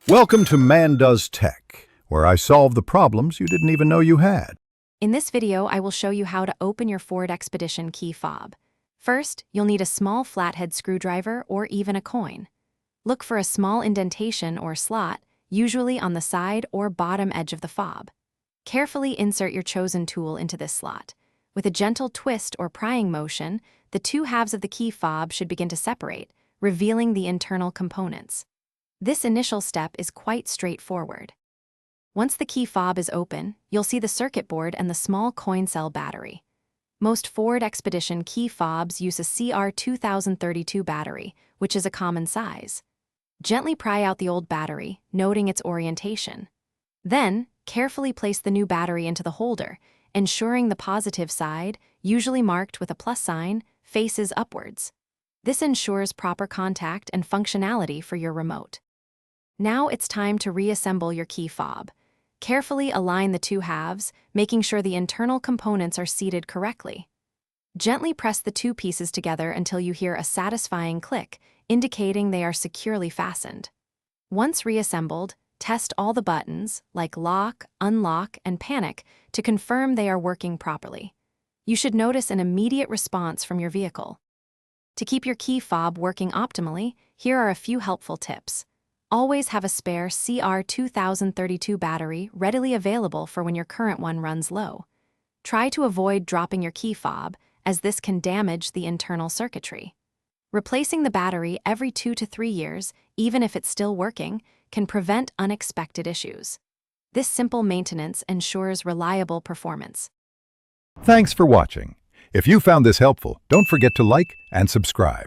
Welcome to Man Does Tech, where I solve the problems you didn't even know you had. In this video, I will show you how to open your Ford Expedition key fob. First, you'll need a small flathead screwdriver or even a coin. Look for a small indentation or slot, usually on the side or bottom edge of the fob. Carefully insert your chosen tool into this slot. With a gentle twist or prying motion, the two halves of the key fob should begin to separate, revealing the internal components. This initial step is quite straightforward. Once the key fob is open, you'll see the circuit board and the small coin cell battery. Most Ford Expedition key fobs use a CR2032 battery, which is a common size. Gently pry out the old battery, noting its orientation. Then, carefully place the new battery into the holder, ensuring the positive side, usually marked with a plus sign, faces upwards. This ensures proper contact and functionality for your remote. Now it's time to reassemble your key fob. Carefully align the two halves, making sure the internal components are seated correctly. Gently press the two pieces together until you hear a satisfying click, indicating they are securely fastened. Once reassembled, test all the buttons, like lock, unlock, and panic, to confirm they are working properly. You should notice an immediate response from your vehicle. To keep your key fob working optimally, here are a few helpful tips. Always have a spare CR2032 battery readily available for when your current one runs low. Try to avoid dropping your key fob, as this can damage the internal circuitry. Replacing the battery every 2 to 3 years, even if it's still working, can prevent unexpected issues. This simple maintenance ensures reliable performance. Thanks for watching. If you found this helpful, don't forget to like and subscribe.